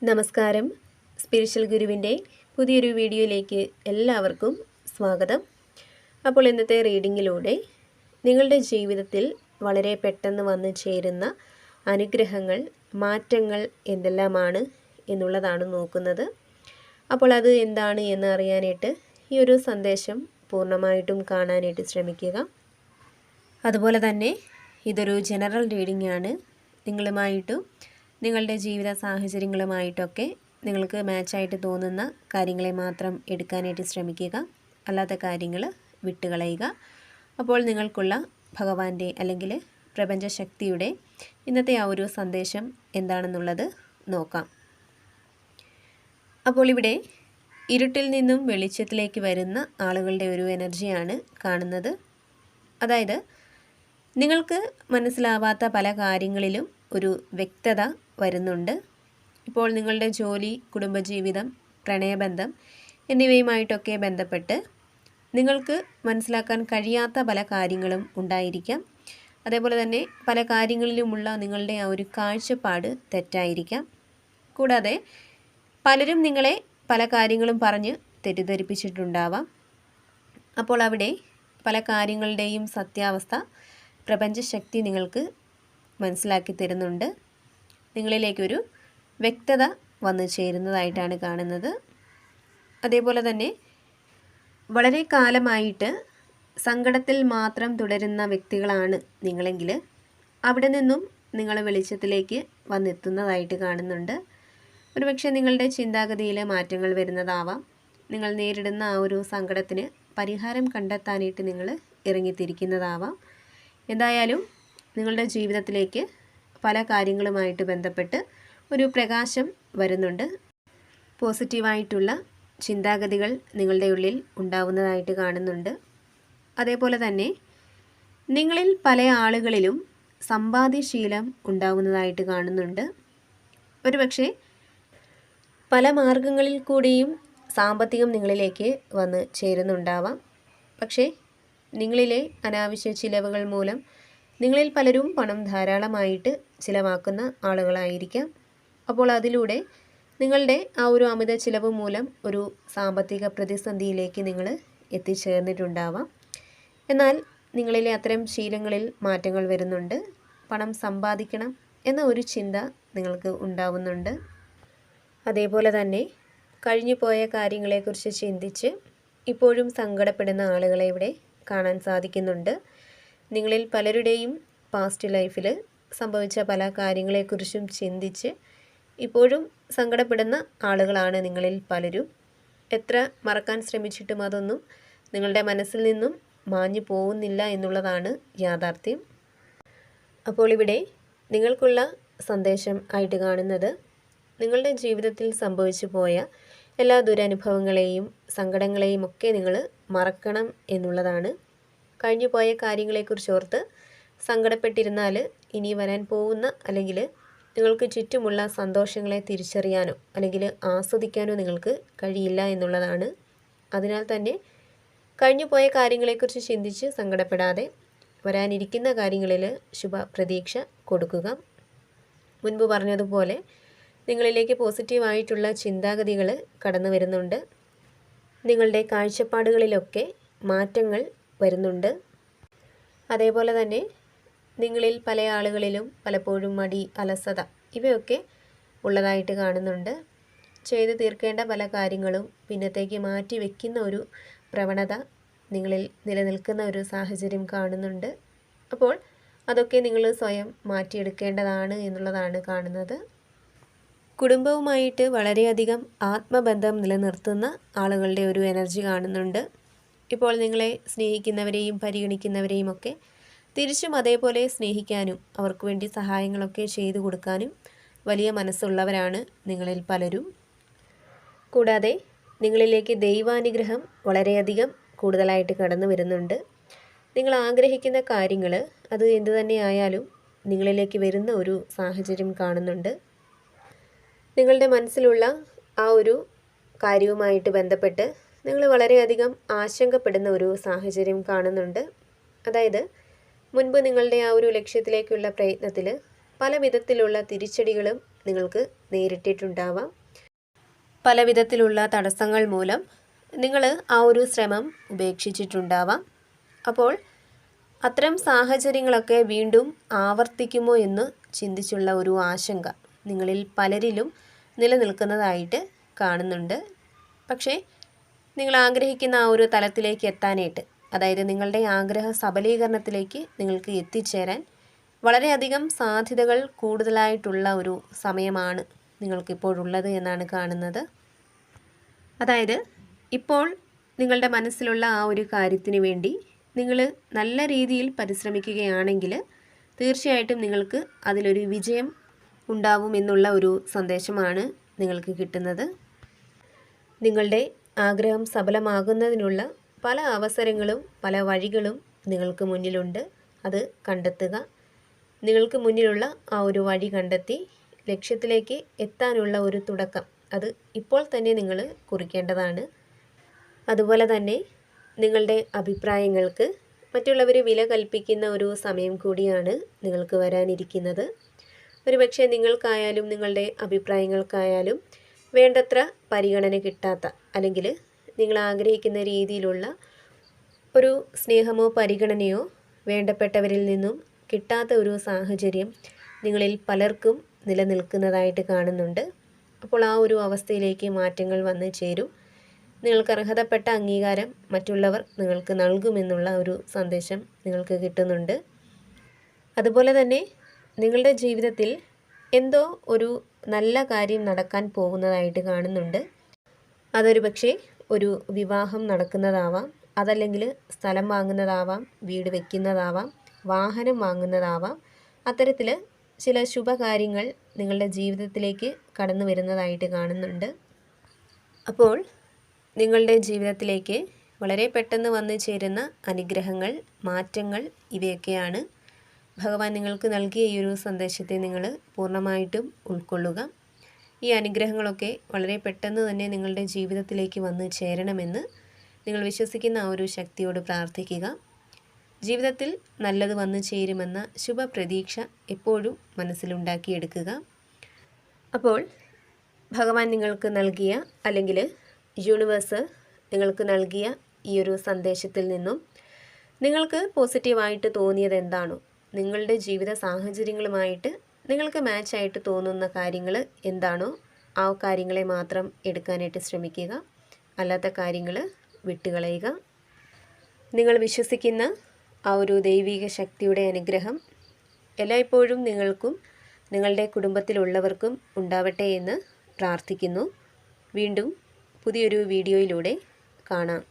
നമസ്കാരം. സ്പിരിച്വൽ ഗുരുവിൻ്റെ പുതിയൊരു വീഡിയോയിലേക്ക് എല്ലാവർക്കും സ്വാഗതം. അപ്പോൾ ഇന്നത്തെ റീഡിങ്ങിലൂടെ നിങ്ങളുടെ ജീവിതത്തിൽ വളരെ പെട്ടെന്ന് വന്നു ചേരുന്ന അനുഗ്രഹങ്ങൾ, മാറ്റങ്ങൾ എന്തെല്ലാമാണ് എന്നുള്ളതാണ് നോക്കുന്നത്. അപ്പോൾ അത് എന്താണ് എന്ന് അറിയാനായിട്ട് ഈ ഒരു സന്ദേശം പൂർണ്ണമായിട്ടും കാണാനായിട്ട് ശ്രമിക്കുക. അതുപോലെ തന്നെ ഇതൊരു ജനറൽ റീഡിംഗ് ആണ്. നിങ്ങളുടെ ജീവിത സാഹചര്യങ്ങളുമായിട്ടൊക്കെ നിങ്ങൾക്ക് മാച്ചായിട്ട് തോന്നുന്ന കാര്യങ്ങളെ മാത്രം എടുക്കാനായിട്ട് ശ്രമിക്കുക. അല്ലാത്ത കാര്യങ്ങൾ വിട്ടുകളയുക. അപ്പോൾ നിങ്ങൾക്കുള്ള ഭഗവാന്റെ അല്ലെങ്കിൽ പ്രപഞ്ചശക്തിയുടെ ഇന്നത്തെ ആ ഒരു സന്ദേശം എന്താണെന്നുള്ളത് നോക്കാം. അപ്പോൾ ഇവിടെ ഇരുട്ടിൽ നിന്നും വെളിച്ചത്തിലേക്ക് വരുന്ന ആളുകളുടെ ഒരു എനർജിയാണ് കാണുന്നത്. അതായത് നിങ്ങൾക്ക് മനസ്സിലാവാത്ത പല കാര്യങ്ങളിലും ഒരു വ്യക്തത വരുന്നുണ്ട്. ഇപ്പോൾ നിങ്ങളുടെ ജോലി, കുടുംബജീവിതം, പ്രണയബന്ധം എന്നിവയുമായിട്ടൊക്കെ ബന്ധപ്പെട്ട് നിങ്ങൾക്ക് മനസ്സിലാക്കാൻ കഴിയാത്ത പല കാര്യങ്ങളും ഉണ്ടായിരിക്കാം. അതേപോലെ തന്നെ പല കാര്യങ്ങളിലുമുള്ള നിങ്ങളുടെ ആ ഒരു കാഴ്ചപ്പാട് തെറ്റായിരിക്കാം. കൂടാതെ പലരും നിങ്ങളെ പല കാര്യങ്ങളും പറഞ്ഞ് തെറ്റിദ്ധരിപ്പിച്ചിട്ടുണ്ടാവാം. അപ്പോൾ അവിടെ പല കാര്യങ്ങളുടെയും സത്യാവസ്ഥ പ്രപഞ്ചശക്തി നിങ്ങൾക്ക് മനസ്സിലാക്കി തരുന്നുണ്ട്. നിങ്ങളിലേക്കൊരു വ്യക്തത വന്നു ചേരുന്നതായിട്ടാണ് കാണുന്നത്. അതേപോലെ തന്നെ വളരെ കാലമായിട്ട് സങ്കടത്തിൽ മാത്രം തുടരുന്ന വ്യക്തികളാണ് നിങ്ങളെങ്കിൽ അവിടെ നിന്നും നിങ്ങൾ വെളിച്ചത്തിലേക്ക് വന്നെത്തുന്നതായിട്ട് കാണുന്നുണ്ട്. ഒരുപക്ഷെ നിങ്ങളുടെ ചിന്താഗതിയിൽ മാറ്റങ്ങൾ വരുന്നതാവാം. നിങ്ങൾ നേരിടുന്ന ആ ഒരു സങ്കടത്തിന് പരിഹാരം കണ്ടെത്താനായിട്ട് നിങ്ങൾ ഇറങ്ങിത്തിരിക്കുന്നതാവാം. എന്തായാലും നിങ്ങളുടെ ജീവിതത്തിലേക്ക് പല കാര്യങ്ങളുമായിട്ട് ബന്ധപ്പെട്ട് ഒരു പ്രകാശം വരുന്നുണ്ട്. പോസിറ്റീവായിട്ടുള്ള ചിന്താഗതികൾ നിങ്ങളുടെ ഉള്ളിൽ ഉണ്ടാവുന്നതായിട്ട് കാണുന്നുണ്ട്. അതേപോലെ തന്നെ നിങ്ങളിൽ പല ആളുകളിലും സമ്പാദ്യശീലം ഉണ്ടാവുന്നതായിട്ട് കാണുന്നുണ്ട്. ഒരുപക്ഷെ പല മാർഗങ്ങളിൽ കൂടിയും സാമ്പത്തികം നിങ്ങളിലേക്ക് വന്ന് ചേരുന്നുണ്ടാവാം. പക്ഷേ നിങ്ങളിലെ അനാവശ്യ ചിലവുകൾ മൂലം നിങ്ങളിൽ പലരും പണം ധാരാളമായിട്ട് ചിലവാക്കുന്ന ആളുകളായിരിക്കാം. അപ്പോൾ അതിലൂടെ നിങ്ങളുടെ ആ ഒരു അമിത ചിലവ് മൂലം ഒരു സാമ്പത്തിക പ്രതിസന്ധിയിലേക്ക് നിങ്ങൾ എത്തിച്ചേർന്നിട്ടുണ്ടാവാം. എന്നാൽ നിങ്ങളിലെ അത്തരം ശീലങ്ങളിൽ മാറ്റങ്ങൾ വരുന്നുണ്ട്. പണം സമ്പാദിക്കണം എന്ന ഒരു ചിന്ത നിങ്ങൾക്ക് ഉണ്ടാവുന്നുണ്ട്. അതേപോലെ തന്നെ കഴിഞ്ഞു പോയ കാര്യങ്ങളെക്കുറിച്ച് ചിന്തിച്ച് ഇപ്പോഴും സങ്കടപ്പെടുന്ന ആളുകളെ ഇവിടെ കാണാൻ സാധിക്കുന്നുണ്ട്. നിങ്ങളിൽ പലരുടെയും പാസ്റ്റ് ലൈഫിൽ സംഭവിച്ച പല കാര്യങ്ങളെക്കുറിച്ചും ചിന്തിച്ച് ഇപ്പോഴും സങ്കടപ്പെടുന്ന ആളുകളാണ് നിങ്ങളിൽ പലരും. എത്ര മറക്കാൻ ശ്രമിച്ചിട്ടും അതൊന്നും നിങ്ങളുടെ മനസ്സിൽ നിന്നും മാഞ്ഞു പോകുന്നില്ല എന്നുള്ളതാണ് യാഥാർത്ഥ്യം. അപ്പോൾ ഇവിടെ നിങ്ങൾക്കുള്ള സന്ദേശം ആയിട്ട് കാണുന്നത് നിങ്ങളുടെ ജീവിതത്തിൽ സംഭവിച്ചു പോയ എല്ലാ ദുരനുഭവങ്ങളെയും സങ്കടങ്ങളെയും ഒക്കെ നിങ്ങൾ മറക്കണം എന്നുള്ളതാണ്. കഴിഞ്ഞു പോയ കാര്യങ്ങളെക്കുറിച്ച് ഓർത്ത് സങ്കടപ്പെട്ടിരുന്നാൽ ഇനി വരാൻ പോകുന്ന അല്ലെങ്കിൽ നിങ്ങൾക്ക് ചുറ്റുമുള്ള സന്തോഷങ്ങളെ തിരിച്ചറിയാനോ അല്ലെങ്കിൽ ആസ്വദിക്കാനോ നിങ്ങൾക്ക് കഴിയില്ല എന്നുള്ളതാണ്. അതിനാൽ തന്നെ കഴിഞ്ഞു പോയ കാര്യങ്ങളെക്കുറിച്ച് ചിന്തിച്ച് സങ്കടപ്പെടാതെ വരാനിരിക്കുന്ന കാര്യങ്ങളിൽ ശുഭ പ്രതീക്ഷ കൊടുക്കുക. മുൻപ് പറഞ്ഞതുപോലെ നിങ്ങളിലേക്ക് പോസിറ്റീവായിട്ടുള്ള ചിന്താഗതികൾ കടന്നു വരുന്നുണ്ട്. നിങ്ങളുടെ കാഴ്ചപ്പാടുകളിലൊക്കെ മാറ്റങ്ങൾ വരുന്നുണ്ട്. അതേപോലെ തന്നെ നിങ്ങളിൽ പല ആളുകളിലും പലപ്പോഴും മടി, അലസത ഇവയൊക്കെ ഉള്ളതായിട്ട് കാണുന്നുണ്ട്. ചെയ്തു തീർക്കേണ്ട പല കാര്യങ്ങളും പിന്നത്തേക്ക് മാറ്റി വയ്ക്കുന്ന ഒരു പ്രവണത നിങ്ങളിൽ നിലനിൽക്കുന്ന ഒരു സാഹചര്യം കാണുന്നുണ്ട്. അപ്പോൾ അതൊക്കെ നിങ്ങൾ സ്വയം മാറ്റിയെടുക്കേണ്ടതാണ് എന്നുള്ളതാണ് കാണുന്നത്. കുടുംബവുമായിട്ട് വളരെയധികം ആത്മബന്ധം നിലനിർത്തുന്ന ആളുകളുടെ ഒരു എനർജി കാണുന്നുണ്ട്. ഇപ്പോൾ നിങ്ങളെ സ്നേഹിക്കുന്നവരെയും പരിഗണിക്കുന്നവരെയും ഒക്കെ തിരിച്ചും അതേപോലെ സ്നേഹിക്കാനും അവർക്ക് വേണ്ടി സഹായങ്ങളൊക്കെ ചെയ്തു കൊടുക്കാനും വലിയ മനസ്സുള്ളവരാണ് നിങ്ങളിൽ പലരും. കൂടാതെ നിങ്ങളിലേക്ക് ദൈവാനുഗ്രഹം വളരെയധികം കൂടുതലായിട്ട് കടന്നു വരുന്നുണ്ട്. നിങ്ങൾ ആഗ്രഹിക്കുന്ന കാര്യങ്ങൾ അത് എന്തു തന്നെ ആയാലും നിങ്ങളിലേക്ക് വരുന്ന ഒരു സാഹചര്യം കാണുന്നുണ്ട്. നിങ്ങളുടെ മനസ്സിലുള്ള ആ ഒരു കാര്യവുമായിട്ട് ബന്ധപ്പെട്ട് നിങ്ങൾ വളരെയധികം ആശങ്കപ്പെടുന്ന ഒരു സാഹചര്യം കാണുന്നുണ്ട്. അതായത് മുൻപ് നിങ്ങളുടെ ആ ഒരു ലക്ഷ്യത്തിലേക്കുള്ള പ്രയത്നത്തിൽ പല വിധത്തിലുള്ള തിരിച്ചടികളും നിങ്ങൾക്ക് നേരിട്ടിട്ടുണ്ടാവാം. പല വിധത്തിലുള്ള തടസ്സങ്ങൾ മൂലം നിങ്ങൾ ആ ഒരു ശ്രമം ഉപേക്ഷിച്ചിട്ടുണ്ടാവാം. അപ്പോൾ അത്തരം സാഹചര്യങ്ങളൊക്കെ വീണ്ടും ആവർത്തിക്കുമോ എന്ന് ചിന്തിച്ചുള്ള ഒരു ആശങ്ക നിങ്ങളിൽ പലരിലും നിലനിൽക്കുന്നതായിട്ട് കാണുന്നുണ്ട്. പക്ഷേ നിങ്ങൾ ആഗ്രഹിക്കുന്ന ആ ഒരു തലത്തിലേക്ക് എത്താനായിട്ട്, അതായത് നിങ്ങളുടെ ആഗ്രഹ സബലീകരണത്തിലേക്ക് നിങ്ങൾക്ക് എത്തിച്ചേരാൻ വളരെയധികം സാധ്യതകൾ കൂടുതലായിട്ടുള്ള ഒരു സമയമാണ് നിങ്ങൾക്കിപ്പോഴുള്ളത് എന്നാണ് കാണുന്നത്. അതായത് ഇപ്പോൾ നിങ്ങളുടെ മനസ്സിലുള്ള ആ ഒരു കാര്യത്തിന് വേണ്ടി നിങ്ങൾ നല്ല രീതിയിൽ പരിശ്രമിക്കുകയാണെങ്കിൽ തീർച്ചയായിട്ടും നിങ്ങൾക്ക് അതിലൊരു വിജയം ഉണ്ടാവുമെന്നുള്ള ഒരു സന്ദേശമാണ് നിങ്ങൾക്ക് കിട്ടുന്നത്. നിങ്ങളുടെ ആഗ്രഹം സഫലമാകുന്നതിനുള്ള പല അവസരങ്ങളും പല വഴികളും നിങ്ങൾക്ക് മുന്നിലുണ്ട്. അത് കണ്ടെത്തുക. നിങ്ങൾക്ക് മുന്നിലുള്ള ആ ഒരു വഴി കണ്ടെത്തി ലക്ഷ്യത്തിലേക്ക് എത്താനുള്ള ഒരു തുടക്കം അത് ഇപ്പോൾ തന്നെ നിങ്ങൾ കുറിക്കേണ്ടതാണ്. അതുപോലെ തന്നെ നിങ്ങളുടെ അഭിപ്രായങ്ങൾക്ക് മറ്റുള്ളവർ വില കൽപ്പിക്കുന്ന ഒരു സമയം കൂടിയാണ് നിങ്ങൾക്ക് വരാനിരിക്കുന്നത്. ഒരുപക്ഷെ നിങ്ങൾക്കായാലും നിങ്ങളുടെ അഭിപ്രായങ്ങൾക്കായാലും വേണ്ടത്ര പരിഗണന കിട്ടാത്ത, അല്ലെങ്കിൽ നിങ്ങൾ ആഗ്രഹിക്കുന്ന രീതിയിലുള്ള ഒരു സ്നേഹമോ പരിഗണനയോ വേണ്ടപ്പെട്ടവരിൽ നിന്നും കിട്ടാത്ത ഒരു സാഹചര്യം നിങ്ങളിൽ പലർക്കും നിലനിൽക്കുന്നതായിട്ട് കാണുന്നുണ്ട്. അപ്പോൾ ആ ഒരു അവസ്ഥയിലേക്ക് മാറ്റങ്ങൾ വന്നു ചേരും. നിങ്ങൾക്ക് അർഹതപ്പെട്ട അംഗീകാരം മറ്റുള്ളവർ നിങ്ങൾക്ക് നൽകുമെന്നുള്ള ഒരു സന്ദേശം നിങ്ങൾക്ക് കിട്ടുന്നുണ്ട്. അതുപോലെ തന്നെ നിങ്ങളുടെ ജീവിതത്തിൽ എന്തോ ഒരു നല്ല കാര്യം നടക്കാൻ പോകുന്നതായിട്ട് കാണുന്നുണ്ട്. അതൊരു പക്ഷേ ഒരു വിവാഹം നടക്കുന്നതാവാം, അതല്ലെങ്കിൽ സ്ഥലം വാങ്ങുന്നതാവാം, വീട് വയ്ക്കുന്നതാവാം, വാഹനം വാങ്ങുന്നതാവാം. അത്തരത്തിൽ ചില ശുഭകാര്യങ്ങൾ നിങ്ങളുടെ ജീവിതത്തിലേക്ക് കടന്നു വരുന്നതായിട്ട് കാണുന്നുണ്ട്. അപ്പോൾ നിങ്ങളുടെ ജീവിതത്തിലേക്ക് വളരെ പെട്ടെന്ന് വന്നു ചേരുന്ന അനുഗ്രഹങ്ങൾ, മാറ്റങ്ങൾ ഇവയൊക്കെയാണ്. ഭഗവാൻ നിങ്ങൾക്ക് നൽകിയ ഈ ഒരു സന്ദേശത്തെ നിങ്ങൾ പൂർണ്ണമായിട്ടും ഉൾക്കൊള്ളുക. ഈ അനുഗ്രഹങ്ങളൊക്കെ വളരെ പെട്ടെന്ന് തന്നെ നിങ്ങളുടെ ജീവിതത്തിലേക്ക് വന്നു ചേരണമെന്ന് നിങ്ങൾ വിശ്വസിക്കുന്ന ആ ഒരു ശക്തിയോട് പ്രാർത്ഥിക്കുക. ജീവിതത്തിൽ നല്ലത് വന്നു ചേരുമെന്ന ശുഭപ്രതീക്ഷ എപ്പോഴും മനസ്സിലുണ്ടാക്കിയെടുക്കുക. അപ്പോൾ ഭഗവാൻ നിങ്ങൾക്ക് നൽകിയ, അല്ലെങ്കിൽ യൂണിവേഴ്സ് നിങ്ങൾക്ക് നൽകിയ ഈ ഒരു സന്ദേശത്തിൽ നിന്നും നിങ്ങൾക്ക് പോസിറ്റീവായിട്ട് തോന്നിയത് എന്താണോ, നിങ്ങളുടെ ജീവിത സാഹചര്യങ്ങളുമായിട്ട് നിങ്ങൾക്ക് മാച്ചായിട്ട് തോന്നുന്ന കാര്യങ്ങൾ എന്താണോ ആ കാര്യങ്ങളെ മാത്രം എടുക്കാനായിട്ട് ശ്രമിക്കുക. അല്ലാത്ത കാര്യങ്ങൾ വിട്ടുകളയുക. നിങ്ങൾ വിശ്വസിക്കുന്ന ആ ഒരു ദൈവിക ശക്തിയുടെ അനുഗ്രഹം എല്ലായ്പ്പോഴും നിങ്ങൾക്കും നിങ്ങളുടെ കുടുംബത്തിലുള്ളവർക്കും ഉണ്ടാവട്ടെ എന്ന് പ്രാർത്ഥിക്കുന്നു. വീണ്ടും പുതിയൊരു വീഡിയോയിലൂടെ കാണാം.